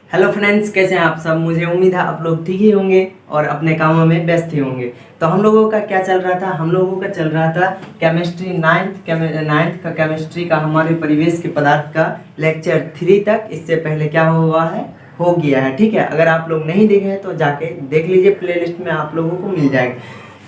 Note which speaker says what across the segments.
Speaker 1: Hello friends, कैसे हैं आप सब। मुझे उम्मीद है आप लोग ठीक ही होंगे और अपने कामों में व्यस्त ही होंगे। तो हम लोगों का क्या चल रहा था, हम लोगों का चल रहा था केमिस्ट्री नाइन्थ का केमिस्ट्री का हमारे परिवेश के पदार्थ का लेक्चर 3 तक। इससे पहले क्या हुआ है, हो गया है। ठीक है, अगर आप लोग नहीं देखे हैं तो जाके देख लीजिए, प्लेलिस्ट में आप लोगों को मिल जाएगा।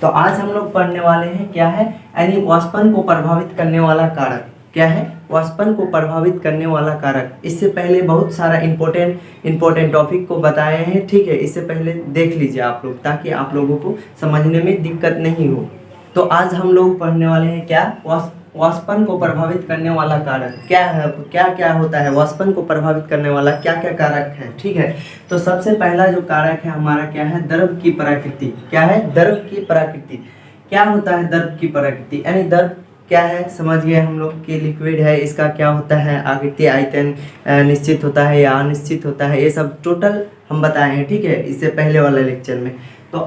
Speaker 1: तो आज हम लोग पढ़ने वाले हैं क्या है, यानी वाष्पन को प्रभावित करने वाला कारक क्या है, वाष्पन को प्रभावित करने वाला कारक। इससे पहले बहुत सारा इंपॉर्टेंट टॉपिक को बताए हैं। ठीक है, इससे पहले देख लीजिए आप लोग, ताकि आप लोगों को समझने में दिक्कत नहीं हो। तो आज हम लोग पढ़ने वाले हैं क्या, वाष्पन को प्रभावित करने वाला कारक क्या है, क्या क्या होता है वाष्पन को प्रभावित करने वाला, क्या क्या कारक है। ठीक है, तो सबसे पहला जो कारक है हमारा क्या है, द्रव की प्रकृति। क्या है, द्रव की प्रकृति। क्या होता है द्रव की प्रकृति, यानी द्रव क्या है, समझ गए हम लोग कि लिक्विड है, इसका क्या होता है, आकृति आयतन निश्चित होता है या अनिश्चित होता है, ये सब टोटल हम बताए हैं। ठीक है, इससे पहले वाले लेक्चर में। तो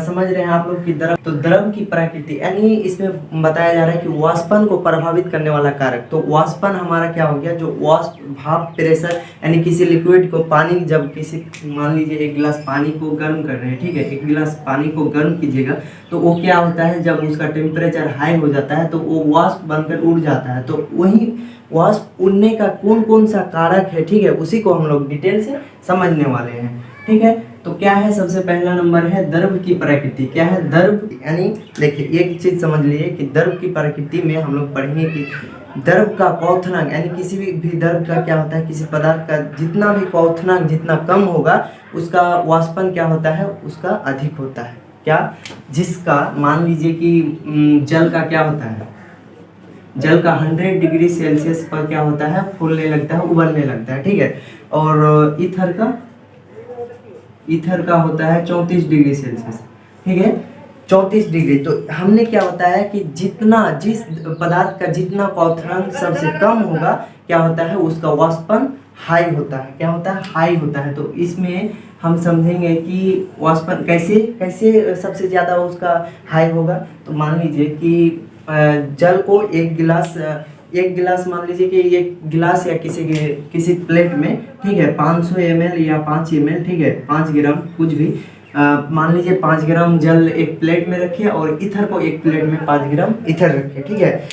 Speaker 1: समझ रहे हैं आप लोग कि द्रव, तो द्रव की प्रकृति यानी इसमें बताया जा रहा है कि वाष्पन को प्रभावित करने वाला कारक। तो वाष्पन हमारा क्या हो गया, जो वाष्प भाप प्रेशर, यानी किसी लिक्विड को पानी, जब किसी मान लीजिए एक गिलास पानी को गर्म कर रहे हैं। ठीक है, एक गिलास पानी को गर्म कीजिएगा तो वो क्या होता है, जब उसका टेम्परेचर हाई हो जाता है तो वो वाष्प बनकर उड़ जाता है। तो वही वाष्प उड़ने का कौन कौन सा कारक है, ठीक है, उसी को हम लोग डिटेल से समझने वाले हैं। ठीक है, तो क्या है, सबसे पहला नंबर है द्रव की प्रकृति। क्या है द्रव, यानी देखिए एक चीज समझ लीजिए कि द्रव की प्रकृति में हम लोग पढ़ेंगे कि द्रव का क्वथनांक, यानी किसी भी द्रव का क्या होता है, किसी पदार्थ का जितना भी क्वथनांक जितना कम होगा उसका वाष्पन क्या होता है, उसका अधिक होता है। क्या, जिसका मान लीजिए कि जल का क्या होता है, जल का 100 डिग्री सेल्सियस पर क्या होता है, फूलने लगता है, उबलने लगता है। ठीक है, और ईथर का होता है 34 डिग्री सेल्सियस। ठीक है, 34 डिग्री। तो हमने क्या होता है कि जिस पदार्थ का जितना क्वथनांक सबसे कम होगा क्या होता है, उसका वाष्पन हाई होता है। क्या होता है, हाई होता है। तो इसमें हम समझेंगे कि वाष्पन कैसे सबसे ज़्यादा उसका हाई होगा। तो मान लीजिए कि जल को एक गिलास मान लीजिए कि एक गिलास या किसी प्लेट में, ठीक है, 500 ml या 5 ml, ठीक है, 5 ग्राम कुछ भी, मान लीजिए 5 ग्राम जल एक प्लेट में रखिए और ईथर को एक प्लेट में 5 ग्राम ईथर रखिए। ठीक है,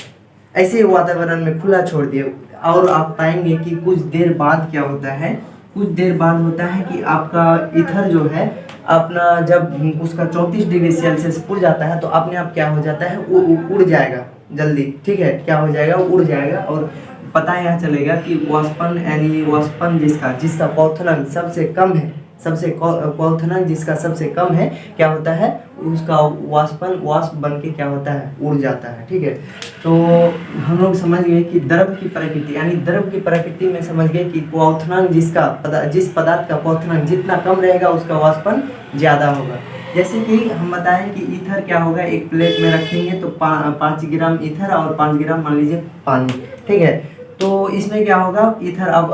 Speaker 1: ऐसे वातावरण में खुला छोड़ दिए और आप पाएंगे कि कुछ देर बाद क्या होता है, कुछ देर बाद होता है कि आपका ईथर जो है अपना, जब उसका 34 डिग्री सेल्सियस उड़ जाता है तो अपने आप क्या हो जाता है, वो उड़ जाएगा जल्दी। ठीक है, क्या हो जाएगा, उड़ जाएगा। और पता यह चलेगा कि वाष्पन, यानी वाष्पन जिसका क्वथनांक सबसे कम है, क्वथनांक जिसका सबसे कम है, क्या होता है, उसका वाष्प बन के क्या होता है, उड़ जाता है। ठीक है, तो हम लोग समझ गए कि द्रव की प्रकृति, यानी द्रव की प्रकृति में समझ गए कि क्वथनांक जिस पदार्थ का क्वथनांक जितना कम रहेगा उसका वाष्पन ज़्यादा होगा। जैसे कि हम बताएं कि ईथर क्या होगा, एक प्लेट में रखेंगे तो 5 ग्राम ईथर और 5 ग्राम मान लीजिए पानी। ठीक है, तो इसमें क्या होगा, ईथर अब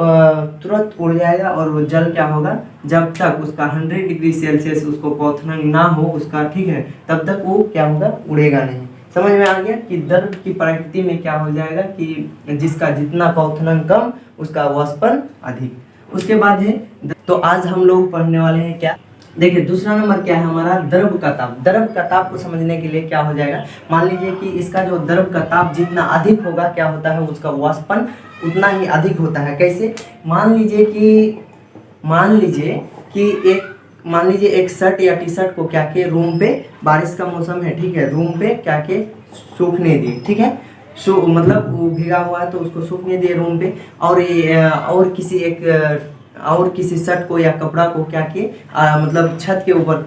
Speaker 1: तुरंत उड़ जाएगा और वो जल क्या होगा, जब तक उसका 100 डिग्री सेल्सियस उसको क्वथनांक ना हो उसका, ठीक है, तब तक वो क्या होगा, उड़ेगा नहीं। समझ में आ गया कि द्रव की प्रकृति में क्या हो जाएगा कि जिसका जितना क्वथनांक कम उसका वाष्पन अधिक। उसके बाद है, तो आज हम लोग पढ़ने वाले हैं क्या, देखिए दूसरा नंबर क्या है हमारा, द्रव का ताप। द्रव का ताप को समझने के लिए क्या हो जाएगा, मान लीजिए कि इसका जो द्रव का ताप जितना अधिक होगा क्या होता है, उसका वाष्पन उतना ही अधिक होता है। कैसे, मान लीजिए कि एक शर्ट या टी शर्ट को क्या के रूम पे, बारिश का मौसम है, ठीक है, रूम पे क्या के सूखने दिए। ठीक है, मतलब वो भीगा हुआ है तो उसको सूखने दिए रूम पे, और किसी शर्ट को या कपड़ा को क्या किए, मतलब छत के ऊपर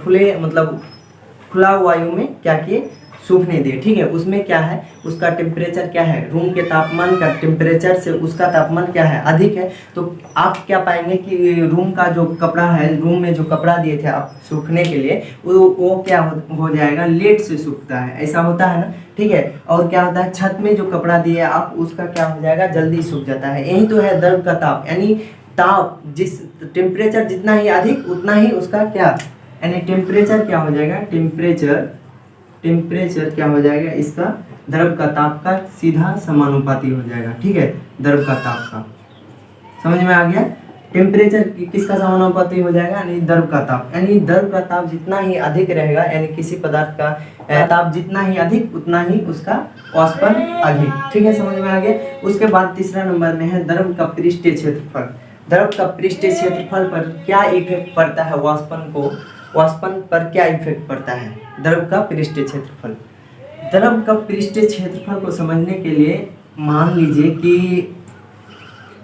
Speaker 1: खुला वायु में क्या किए, सूखने दिए। ठीक है, उसमें क्या है, उसका टेम्परेचर क्या है, रूम के तापमान का टेम्परेचर से उसका तापमान क्या है, अधिक है। तो आप क्या पाएंगे कि रूम का जो कपड़ा है, रूम में जो कपड़ा दिए थे आप सूखने के लिए, वो क्या हो जाएगा, लेट से सूखता है, ऐसा होता है ना। ठीक है, और क्या होता है, छत में जो कपड़ा दिए आप उसका क्या हो जाएगा, जल्दी सूख जाता है। यही तो है द्रव का ताप, यानी ताप, जिस टेम्परेचर जितना ही अधिक उतना ही उसका क्या, यानी टेम्परेचर क्या हो जाएगा, टेम्परेचर क्या हो जाएगा, इसका द्रव का ताप का सीधा समानुपाती हो जाएगा। ठीक है, द्रव का ताप का, समझ में आ गया। टेम्परेचर किसका समानुपाती हो जाएगा, यानी द्रव का ताप, यानी द्रव का ताप जितना ही अधिक रहेगा, यानी किसी पदार्थ का ताप जितना ही अधिक उतना ही उसका वाष्पन अधिक। ठीक है, समझ में आ गया। उसके बाद तीसरा नंबर में है द्रव का पृष्ठीय क्षेत्रफल। द्रव का पृष्ठीय क्षेत्रफल पर क्या इफेक्ट पड़ता है, वाष्पन पर क्या इफेक्ट पड़ता है, द्रव का पृष्ठीय क्षेत्रफल। द्रव का पृष्ठीय क्षेत्रफल को समझने के लिए मान लीजिए कि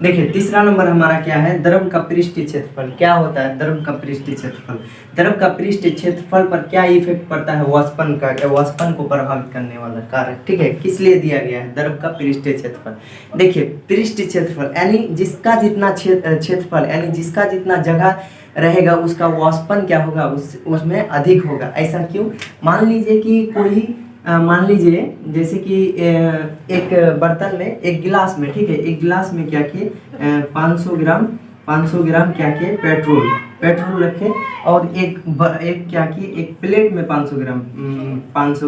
Speaker 1: देखिए तीसरा नंबर हमारा क्या है, द्रव का पृष्ठीय क्षेत्रफल। क्या होता है द्रव का पृष्ठीय क्षेत्रफल? द्रव का पृष्ठीय क्षेत्रफल पर क्या इफेक्ट पड़ता है, वाष्पन का, या वाष्पन को प्रभावित करने वाला कारक। ठीक है, किस लिए दिया गया है द्रव का पृष्ठीय क्षेत्रफल? देखिए पृष्ठीय क्षेत्रफल यानी जिसका जितना क्षेत्रफल, यानी जिसका जितना जगह रहेगा उसका वाष्पन क्या होगा, उसमें अधिक होगा। ऐसा क्यों? मान लीजिए कि कोई मान लीजिए जैसे कि एक बर्तन में, एक गिलास में, ठीक है, एक गिलास में क्या किए 500 ग्राम क्या किए पेट्रोल रखे, और एक क्या किए एक प्लेट में 500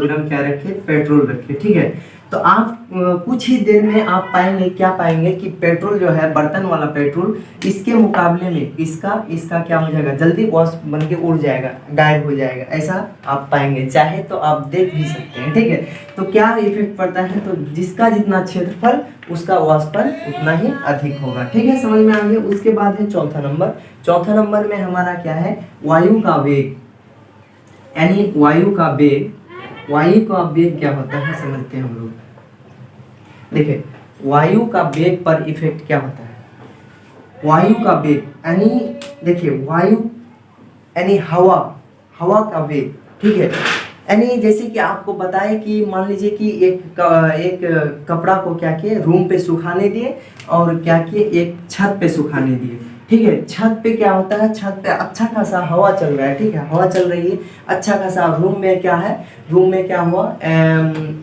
Speaker 1: ग्राम क्या रखे, पेट्रोल रखे। ठीक है, तो आप कुछ ही देर में आप पाएंगे कि पेट्रोल जो है, बर्तन वाला पेट्रोल, इसके मुकाबले में इसका क्या हो जाएगा, जल्दी वाष्प बन के उड़ जाएगा, गायब हो जाएगा। ऐसा आप पाएंगे, चाहे तो आप देख भी सकते हैं। ठीक है, तो क्या इफेक्ट पड़ता है, तो जिसका जितना क्षेत्रफल उसका वाष्पन उतना ही अधिक होगा। ठीक है, समझ में आ गया। उसके बाद है चौथा नंबर में हमारा क्या है, वायु का वेग, यानी वायु का वेग क्या होता है समझते हैं हम लोग। देखिए वायु का वेग पर इफेक्ट क्या होता है, वायु का वेग यानी देखिए वायु यानी हवा का वेग। ठीक है, यानी जैसे कि आपको बताए कि मान लीजिए कि एक कपड़ा को क्या किए रूम पे सुखाने दिए, और क्या किए एक छत पे सुखाने दिए। ठीक है, छत पे क्या होता है, छत पे अच्छा खासा हवा चल रहा है। ठीक है, हवा चल रही है अच्छा खासा, रूम में क्या हुआ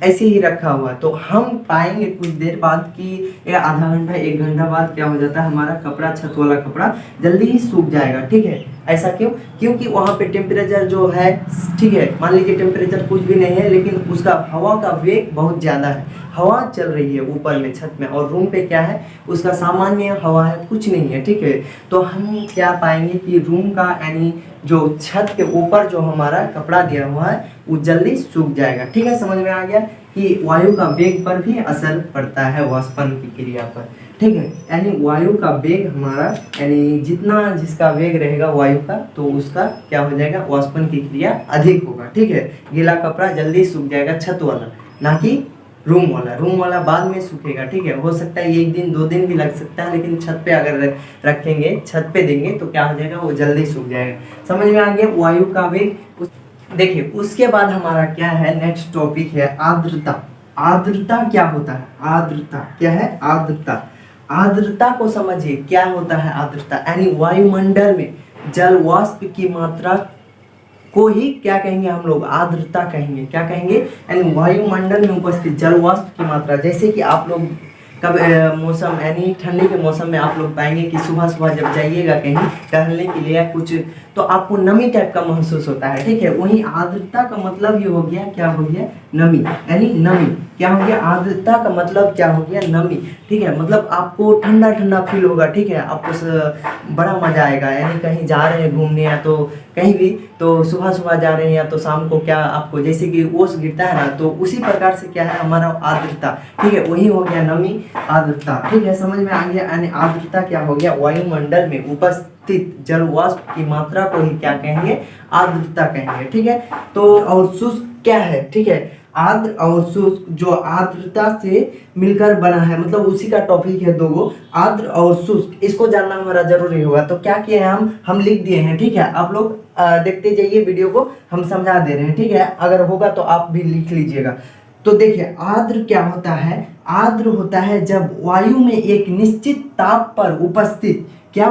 Speaker 1: ऐसे ही रखा हुआ। तो हम पाएंगे कुछ देर बाद कि आधा घंटा 1 घंटा बाद क्या हो जाता है, हमारा कपड़ा, छत वाला कपड़ा जल्दी ही सूख जाएगा। ठीक है, ऐसा क्यों? क्योंकि वहाँ पे टेम्परेचर जो है, ठीक है, मान लीजिए टेम्परेचर कुछ भी नहीं है, लेकिन उसका हवा का वेग बहुत ज़्यादा है, हवा चल रही है ऊपर में छत में, और रूम पे क्या है उसका सामान्य हवा है, कुछ नहीं है। ठीक है, तो हम क्या पाएंगे कि रूम का यानी जो छत के ऊपर जो हमारा कपड़ा दिया हुआ है वो जल्दी सूख जाएगा। ठीक है, समझ में आ गया कि वायु का वेग पर भी असर पड़ता है वाष्पन की क्रिया पर। ठीक है, यानी वायु का वेग हमारा, यानी जितना जिसका वेग रहेगा वायु का, तो उसका क्या हो जाएगा, वाष्पन की क्रिया अधिक होगा। ठीक है, गीला कपड़ा जल्दी सूख जाएगा छत वाला, ना कि रूम वाला बाद में सूखेगा। ठीक है, हो सकता है 1 दिन 2 दिन भी लग सकता है, लेकिन छत पे अगर रखेंगे, छत पे देंगे तो क्या हो जाएगा, वो जल्दी सूख जाएगा। समझ में आ गया वायु का वेग। देखिए उसके बाद हमारा क्या है, नेक्स्ट टॉपिक है आर्द्रता। आर्द्रता क्या होता है, आर्द्रता क्या है, आर्द्रता को समझिए क्या होता है आर्द्रता, यानी वायुमंडल में जल वाष्प की मात्रा को ही क्या कहेंगे हम लोग, आर्द्रता कहेंगे। क्या कहेंगे, यानी वायुमंडल में उपस्थित जल वाष्प की मात्रा। जैसे कि आप लोग कब मौसम यानी ठंडी के मौसम में आप लोग पाएंगे कि सुबह जब जाइएगा कहीं टहलने के लिए कुछ, तो आपको नमी टाइप का महसूस होता है। ठीक है, वहीं आर्द्रता का मतलब ये हो गया, क्या हो गया, नमी, यानी नमी क्या हो गया, आर्द्रता का मतलब क्या हो गया, नमी। ठीक है, मतलब आपको ठंडा ठंडा फील होगा। ठीक है, आपको बड़ा मजा आएगा, यानी कहीं जा रहे हैं घूमने या तो कहीं भी, तो सुबह जा रहे हैं या तो शाम को क्या आपको जैसे कि ओस गिरता है ना, तो उसी प्रकार से क्या है हमारा आर्द्रता। ठीक है, वही हो गया नमी, आर्द्रता। ठीक है, समझ में आ गया, यानी आर्द्रता क्या हो गया, वायुमंडल में उपस्थित जल वाष्प की मात्रा को ही क्या कहेंगे, आर्द्रता कहेंगे। ठीक है, तो और शुष्क क्या है, ठीक है, आर्द्र और शुष्क जो आर्द्रता से मिलकर बना है, मतलब उसी का टॉपिक है दो, आर्द्र और शुष्क, इसको जानना हमारा जरूरी होगा। तो क्या किए हैं हम लिख दिए हैं। ठीक है, आप लोग देखते जाइए वीडियो को, हम समझा दे रहे हैं। ठीक है, अगर होगा तो आप भी लिख लीजिएगा। तो देखिए आर्द्र क्या होता है, आर्द्र होता है जब वायु में एक निश्चित ताप पर उपस्थित, क्या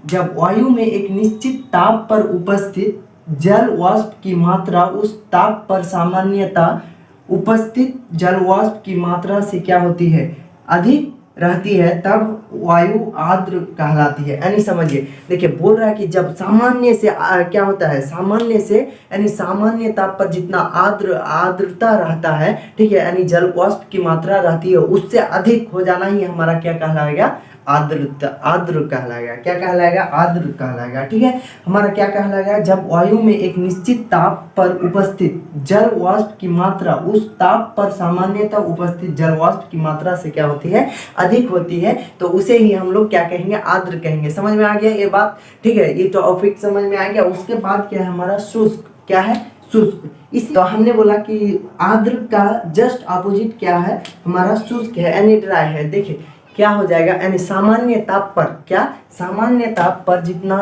Speaker 1: जब वायु में एक निश्चित ताप पर उपस्थित जल वाष्प की मात्रा उस ताप पर सामान्यतः उपस्थित जल वाष्प की मात्रा से क्या होती है, अधिक रहती है, तब वायु आर्द्र कहलाती है। यानी समझिए, देखिए बोल रहा है कि जब सामान्य से क्या होता है, सामान्य से यानी सामान्य ताप पर जितना आर्द्रता रहता है, ठीक है, यानी जल वाष्प की मात्रा रहती है, उससे अधिक हो जाना ही हमारा क्या कहलाएगा, आर्द्र आर्द्र कहलाएगा। क्या कहलाएगा? आर्द्र कहलाएगा। ठीक है, हमारा क्या कहलाएगा? जब वायु में एक निश्चित ताप पर उपस्थित जल वाष्प की मात्रा उस ताप पर सामान्यतः उपस्थित जल वाष्प की मात्रा से क्या होती है? अधिक होती है, तो उसे ही हम लोग क्या कहेंगे? आर्द्र कहेंगे। समझ में आ गया ये बात? ठीक है, ये टॉपिक समझ में आ गया। उसके बाद क्या है हमारा? शुष्क। क्या है? शुष्क। इस तो हमने बोला कि आर्द्र का जस्ट अपोजिट क्या है? हमारा शुष्क है यानी ड्राई है। देखिए क्या हो जाएगा, यानी सामान्य ताप पर, क्या सामान्य ताप पर जितना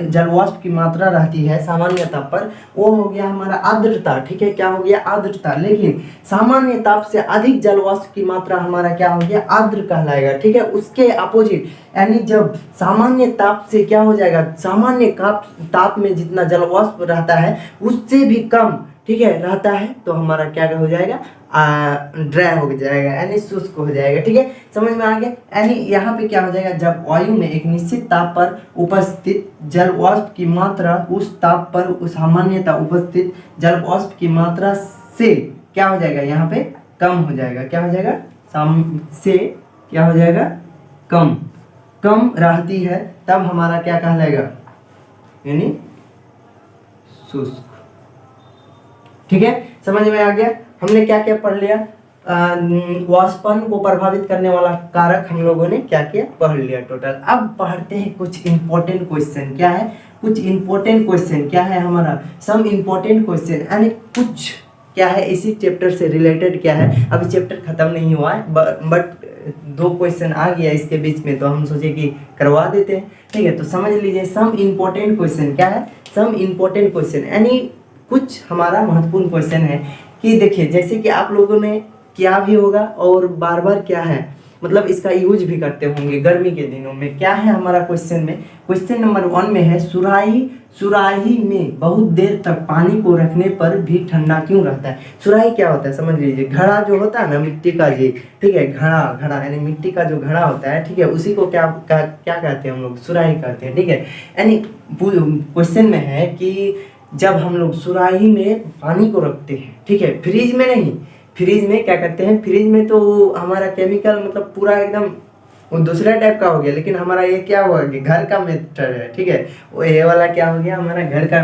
Speaker 1: जलवाष्प की मात्रा रहती है सामान्य ताप पर, वो हो गया हमारा आर्द्रता। ठीक है, क्या हो गया? आर्द्रता। लेकिन सामान्य ताप से अधिक जलवाष्प की मात्रा हमारा क्या हो गया? आर्द्र कहलाएगा। ठीक है, उसके अपोजिट यानी जब सामान्य ताप से क्या हो जाएगा? सामान्य ताप में जितना जलवाष्प रहता है उससे भी कम, ठीक है, रहता है, तो हमारा क्या हो जाएगा? ड्राई हो जाएगा यानी शुष्क हो जाएगा। ठीक है, समझ में आ गया? यानी यहाँ पे क्या हो जाएगा? जब वायु में एक निश्चित ताप पर उपस्थित जल वाष्प की मात्रा उस ताप पर उस सामान्यतः उपस्थित जल वाष्प की मात्रा से क्या हो जाएगा? यहाँ पे कम हो जाएगा। क्या हो जाएगा? से क्या हो जाएगा? कम कम रहती है, तब हमारा क्या कहलाएगा? यानी शुष्क। ठीक है, समझ में आ गया? हमने क्या क्या पढ़ लिया? वाष्पन को प्रभावित करने वाला कारक हम लोगों ने क्या किया? पढ़ लिया टोटल। अब पढ़ते हैं कुछ इंपॉर्टेंट क्वेश्चन। क्या है? कुछ इंपॉर्टेंट क्वेश्चन। क्या है हमारा? सम इंपॉर्टेंट क्वेश्चन, यानी कुछ क्या है इसी चैप्टर से रिलेटेड। क्या है? अभी चैप्टर खत्म नहीं हुआ है, बट 2 क्वेश्चन आ गया इसके बीच में, तो हम सोचे कि करवा देते हैं। ठीक है, तो समझ लीजिए सम इंपॉर्टेंट क्वेश्चन। क्या है? सम इंपॉर्टेंट क्वेश्चन, यानी कुछ हमारा महत्वपूर्ण क्वेश्चन है कि देखिए जैसे कि आप लोगों ने क्या भी होगा और बार बार क्या है, मतलब इसका यूज भी करते होंगे गर्मी के दिनों में। क्या है हमारा क्वेश्चन में? क्वेश्चन नंबर 1 में है सुराही में बहुत देर तक पानी को रखने पर भी ठंडा क्यों रहता है? सुराही क्या होता है समझ लीजिए। घड़ा जो होता है ना मिट्टी का, जी ठीक है, घड़ा यानी मिट्टी का जो घड़ा होता है, ठीक है, उसी को क्या कहते हैं हम लोग? सुराही कहते हैं। ठीक है, यानी क्वेश्चन में है कि जब हम लोग सुराही में पानी को रखते हैं, ठीक है, फ्रिज में नहीं, फ्रिज में क्या करते हैं? फ्रिज में तो हमारा केमिकल मतलब पूरा एकदम वो दूसरा टाइप का हो गया, लेकिन हमारा ये क्या हुआ कि घर का मेथड है। ठीक है, वो ये वाला क्या हो गया? हमारा घर का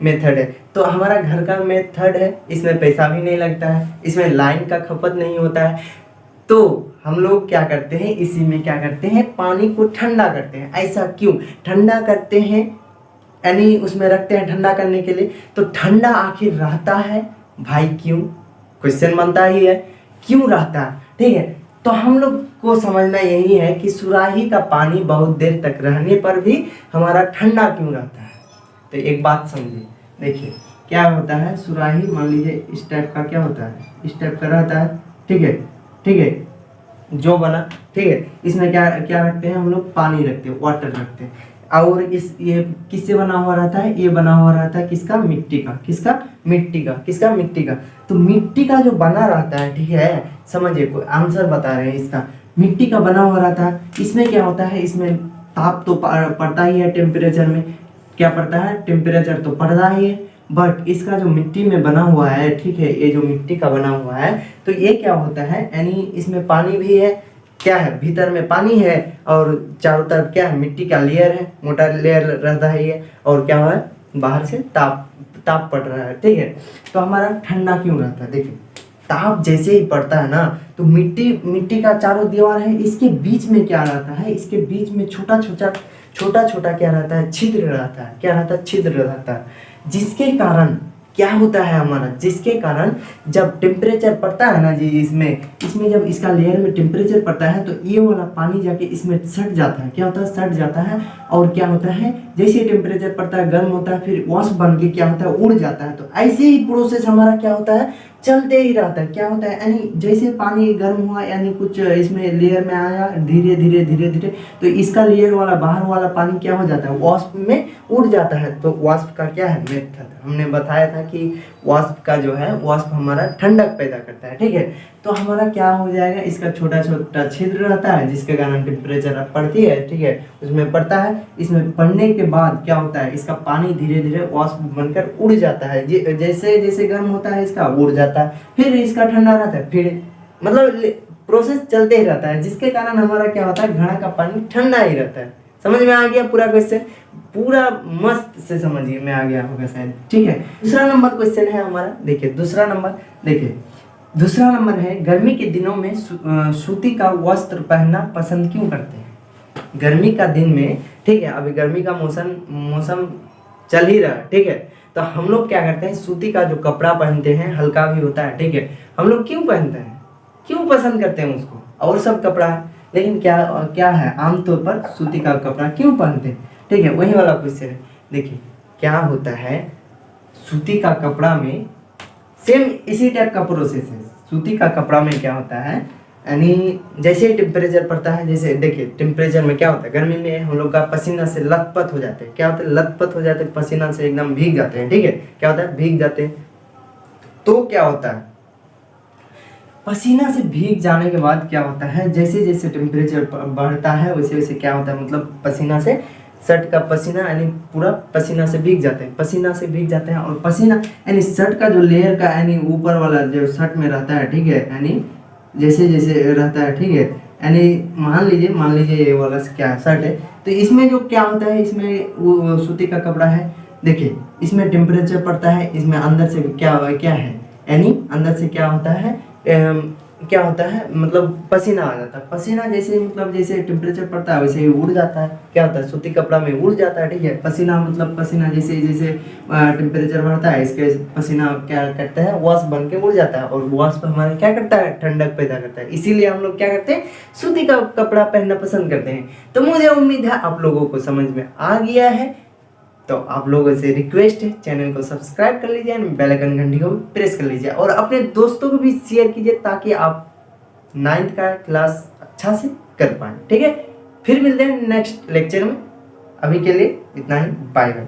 Speaker 1: मेथड है। तो हमारा घर का मेथड है, इसमें पैसा भी नहीं लगता है, इसमें लाइन का खपत नहीं होता है, तो हम लोग क्या करते हैं? इसी में क्या करते हैं? पानी को ठंडा करते हैं। ऐसा क्यों ठंडा करते हैं? यानी उसमें रखते हैं ठंडा करने के लिए। तो ठंडा आखिर रहता है भाई क्यों? क्वेश्चन बनता ही है, क्यों रहता है? ठीक है, तो हम लोग को समझना यही है कि सुराही का पानी बहुत देर तक रहने पर भी हमारा ठंडा क्यों रहता है। तो एक बात समझिए, देखिए क्या होता है? सुराही मान लीजिए इस टाइप का क्या होता है? इस टाइप का रहता है। ठीक है, ठीक है, जो बना, ठीक है, इसमें क्या क्या रखते हैं हम लोग? पानी रखते हैं, वाटर रखते हैं। और ये किससे बना हुआ रहता है? ये बना हुआ रहता है किसका? मिट्टी का। किसका? मिट्टी का। किसका? मिट्टी का। तो मिट्टी का जो बना रहता है, ठीक है, समझिए, कोई आंसर बता रहे हैं इसका। मिट्टी का बना हुआ रहता है, इसमें क्या होता है? इसमें ताप तो पड़ता ही है, टेम्परेचर में क्या पड़ता है? टेम्परेचर तो पड़ता ही है, बट इसका जो मिट्टी में बना हुआ है, ठीक है, ये जो मिट्टी का बना हुआ है, तो ये क्या होता है? यानी इसमें पानी भी है, क्या है? भीतर में पानी है और चारों तरफ क्या है? मिट्टी का लेयर है, मोटा लेयर रहता है ये, और क्या है? बाहर से ताप पड़ रहा है। ठीक है, तो हमारा ठंडा क्यों रहता है? देखिए ताप जैसे ही पड़ता है ना, तो मिट्टी का चारों दीवार है, इसके बीच में क्या रहता है? इसके बीच में छोटा छोटा क्या रहता है? छिद्र रहता है। क्या रहता है? छिद्र रहता है, जिसके कारण क्या होता है हमारा? जिसके कारण जब टेम्परेचर पड़ता है ना जी, इसमें जब इसका लेयर में टेम्परेचर पड़ता है, तो ये वाला पानी जाके इसमें सट जाता है। क्या होता है? सट जाता है, और क्या होता है? जैसे टेम्परेचर पड़ता है, गर्म होता है, फिर वाष्प बन के क्या होता है? उड़ जाता है। तो ऐसे ही प्रोसेस हमारा क्या होता है? चलते ही रहता है। क्या होता है? यानी जैसे पानी गर्म हुआ, यानी कुछ इसमें लेयर में आया, धीरे धीरे तो इसका लेयर वाला बाहर वाला पानी क्या हो जाता है? वाष्प में उड़ जाता है। तो वाष्प का क्या है? मेथड हमने बताया था कि वाष्प का जो है, वाष्प हमारा ठंडक पैदा करता है। ठीक है, तो हमारा क्या हो जाएगा? इसका छोटा छोटा छिद्र रहता है, जिसके कारण टेम्परेचर पड़ती है। ठीक है, उसमें पड़ता है, इसमें पड़ने के बाद क्या होता है? इसका पानी धीरे धीरे वाष्प बनकर उड़ जाता है। जैसे जैसे गर्म होता है इसका, उड़ जाता है, फिर इसका ठंडा रहता है, फिर मतलब प्रोसेस चलते ही रहता है, जिसके कारण हमारा क्या होता है, घड़ा का पानी ठंडा ही रहता है। समझ में आ गया पूरा क्वेश्चन? पूरा मस्त से समझिए में आ गया होगा शायद। ठीक है, दूसरा नंबर क्वेश्चन है हमारा। देखिए दूसरा नंबर है, गर्मी के दिनों में सूती का वस्त्र पहनना पसंद क्यों करते हैं? गर्मी का दिन में, ठीक है, अभी गर्मी का मौसम चल ही रहा है, ठीक है, तो हम लोग क्या करते हैं, सूती का जो कपड़ा पहनते हैं, हल्का भी होता है, ठीक है, हम लोग क्यों पहनते हैं, क्यों पसंद करते हैं उसको? और सब कपड़ा है, लेकिन क्या है, आमतौर पर सूती का कपड़ा क्यों पहनते हैं? ठीक है, वही वाला क्वेश्चन है। देखिए क्या होता है, सूती का कपड़ा में सेम इसी टाइप का प्रोसेस है। सूती का कपड़ा में क्या होता है, यानी जैसे ही टेम्परेचर पड़ता है, जैसे देखिए टेम्परेचर में क्या होता है, गर्मी में हम लोग का पसीना से लथपथ हो जाते हैं। क्या होता है, लथपथ हो जाते हैं, पसीना से एकदम भीग जाते हैं। ठीक है, क्या होता है, भीग जाते हैं। तो क्या होता है, पसीना से भीग जाने के बाद क्या होता है, जैसे जैसे टेम्परेचर बढ़ता है वैसे वैसे क्या होता है, मतलब पसीना से शर्ट का पसीना यानी पूरा पसीना से भीग जाते हैं, पसीना से भीग जाते हैं। और पसीना यानी शर्ट का जो लेयर का यानी ऊपर वाला जो शर्ट में रहता है, ठीक है, यानी जैसे जैसे रहता है, ठीक है, यानी मान लीजिए ये वाला क्या शर्ट है, तो इसमें जो क्या होता है, इसमें वो सूती का कपड़ा है। देखिए इसमें टेम्परेचर पड़ता है, इसमें अंदर से क्या है, यानी अंदर से क्या होता है, क्या होता है, मतलब पसीना आ जाता है। पसीना जैसे मतलब जैसे टेम्परेचर पड़ता है वैसे ही उड़ जाता है। क्या होता है, सूती कपड़ा में उड़ जाता है। ठीक है, पसीना मतलब पसीना जैसे जैसे टेम्परेचर बढ़ता है, इसके पसीना क्या करता है, वाष्प बन के उड़ जाता है, और वाष्प हमारे क्या करता है, ठंडक पैदा करता है। इसीलिए हम लोग क्या करते हैं, सूती का कपड़ा पहनना पसंद करते हैं। तो मुझे उम्मीद है आप लोगों को समझ में आ गया है। तो आप लोगों से रिक्वेस्ट है, चैनल को सब्सक्राइब कर लीजिए, बेल आइकन घंटी को प्रेस कर लीजिए, और अपने दोस्तों को भी शेयर कीजिए ताकि आप 9th का क्लास अच्छा से कर पाएँ। ठीक है, फिर मिलते हैं नेक्स्ट लेक्चर में। अभी के लिए इतना ही, बाय बाय।